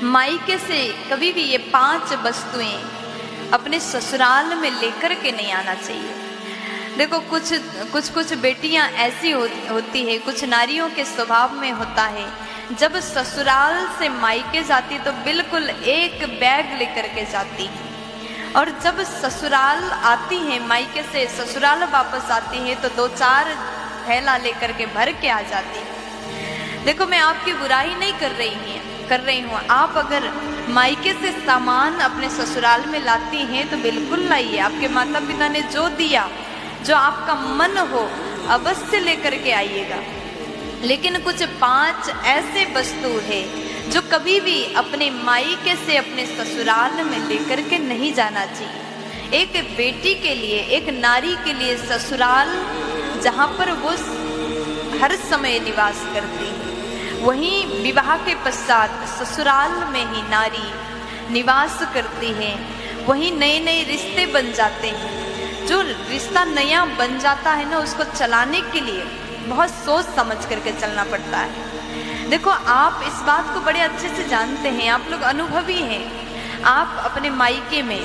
मायके से कभी भी ये 5 वस्तुएं अपने ससुराल में लेकर के नहीं आना चाहिए। देखो कुछ बेटियां ऐसी होती है, कुछ नारियों के स्वभाव में होता है, जब ससुराल से मायके जाती तो बिल्कुल एक बैग लेकर के जाती है, और जब ससुराल आती है, मायके से ससुराल वापस आती है तो 2-4 थैला लेकर के भर के आ जाती है। देखो मैं आपकी बुराई नहीं कर रही हूँ। आप अगर मायके से सामान अपने ससुराल में लाती हैं तो बिल्कुल लाइए। आपके माता पिता ने जो दिया, जो आपका मन हो, अवश्य लेकर के आइएगा। लेकिन कुछ 5 ऐसे वस्तु है जो कभी भी अपने मायके से अपने ससुराल में लेकर के नहीं जाना चाहिए। एक बेटी के लिए, एक नारी के लिए ससुराल जहाँ पर वो हर समय निवास करती है, वहीं विवाह के पश्चात ससुराल में ही नारी निवास करती है। वहीं नए नए रिश्ते बन जाते हैं। जो रिश्ता नया बन जाता है ना, उसको चलाने के लिए बहुत सोच समझ करके चलना पड़ता है। देखो आप इस बात को बड़े अच्छे से जानते हैं, आप लोग अनुभवी हैं। आप अपने मायके में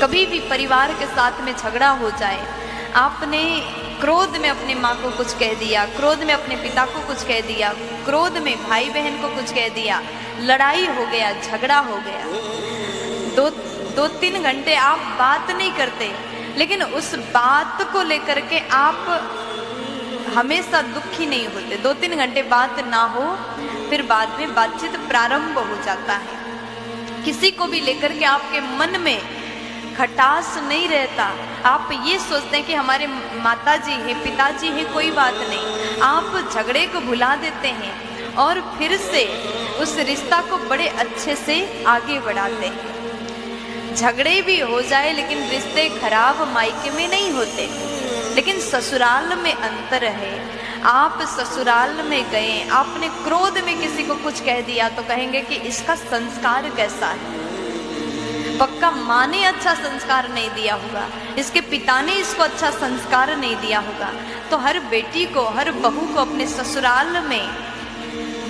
कभी भी परिवार के साथ में झगड़ा हो जाए, आपने क्रोध में अपने माँ को कुछ कह दिया, क्रोध में अपने पिता को कुछ कह दिया, क्रोध में भाई बहन को कुछ कह दिया, लड़ाई हो गया, झगड़ा हो गया, 2-3 घंटे आप बात नहीं करते, लेकिन उस बात को लेकर के आप हमेशा दुखी नहीं होते। 2-3 घंटे बात ना हो, फिर बाद में बातचीत प्रारंभ हो जाता है। किसी को भी लेकर के आपके मन में खटास नहीं रहता। आप ये सोचते हैं कि हमारे माताजी हैं, पिताजी हैं, कोई बात नहीं। आप झगड़े को भुला देते हैं और फिर से उस रिश्ता को बड़े अच्छे से आगे बढ़ाते हैं। झगड़े भी हो जाए लेकिन रिश्ते खराब मायके में नहीं होते। लेकिन ससुराल में अंतर है। आप ससुराल में गए, आपने क्रोध में किसी को कुछ कह दिया तो कहेंगे कि इसका संस्कार कैसा है, पक्का माँ ने अच्छा संस्कार नहीं दिया होगा, इसके पिता ने इसको अच्छा संस्कार नहीं दिया होगा। तो हर बेटी को, हर बहू को अपने ससुराल में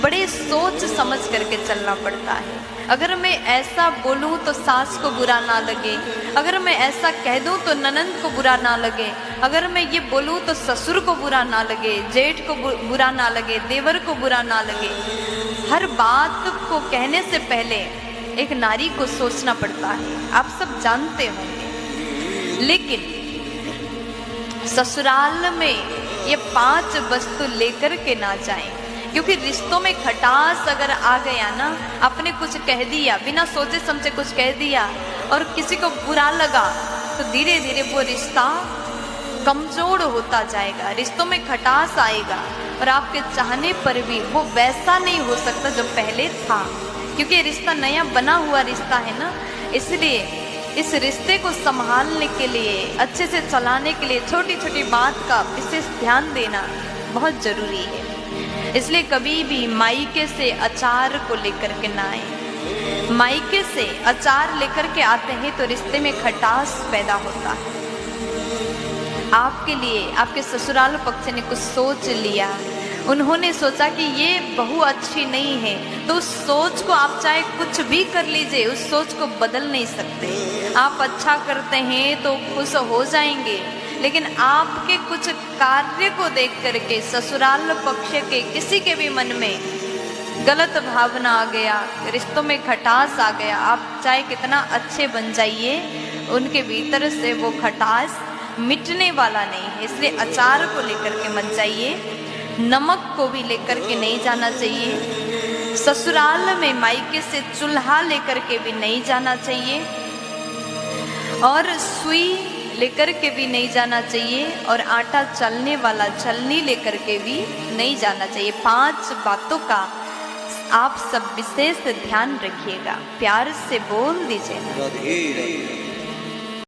बड़े सोच समझ करके चलना पड़ता है। अगर मैं ऐसा बोलूं तो सास को बुरा ना लगे, अगर मैं ऐसा कह दूं तो ननंद को बुरा ना लगे, अगर मैं ये बोलूं तो ससुर को बुरा ना लगे, जेठ को बुरा ना लगे, देवर को बुरा ना लगे। हर बात को कहने से पहले एक नारी को सोचना पड़ता है, आप सब जानते होंगे। लेकिन ससुराल में ये 5 वस्तु लेकर के ना जाएं, क्योंकि रिश्तों में खटास अगर आ गया ना, आपने कुछ कह दिया, बिना सोचे समझे कुछ कह दिया और किसी को बुरा लगा, तो धीरे धीरे वो रिश्ता कमजोर होता जाएगा, रिश्तों में खटास आएगा और आपके चाहने पर भी वो वैसा नहीं हो सकता जो पहले था। क्योंकि रिश्ता नया बना हुआ रिश्ता है ना, इसलिए इस रिश्ते को संभालने के लिए, अच्छे से चलाने के लिए छोटी छोटी बात का विशेष ध्यान देना बहुत जरूरी है। इसलिए कभी भी मायके से अचार को लेकर के ना आए। मायके से अचार लेकर के आते हैं तो रिश्ते में खटास पैदा होता है। आपके लिए आपके ससुराल पक्ष ने कुछ सोच लिया, उन्होंने सोचा कि ये बहू अच्छी नहीं है, तो उस सोच को आप चाहे कुछ भी कर लीजिए, उस सोच को बदल नहीं सकते। आप अच्छा करते हैं तो खुश हो जाएंगे, लेकिन आपके कुछ कार्य को देख करके ससुराल पक्ष के किसी के भी मन में गलत भावना आ गया, रिश्तों में खटास आ गया, आप चाहे कितना अच्छे बन जाइए, उनके भीतर से वो खटास मिटने वाला नहीं है। इसलिए अचार को लेकर के मत जाइए, नमक को भी लेकर के नहीं जाना चाहिए, ससुराल में मायके से चूल्हा लेकर के भी नहीं जाना चाहिए, और सुई लेकर के भी नहीं जाना चाहिए, और आटा चलने वाला छलनी लेकर के भी नहीं जाना चाहिए। 5 बातों का आप सब विशेष ध्यान रखिएगा, प्यार से बोल दीजिए।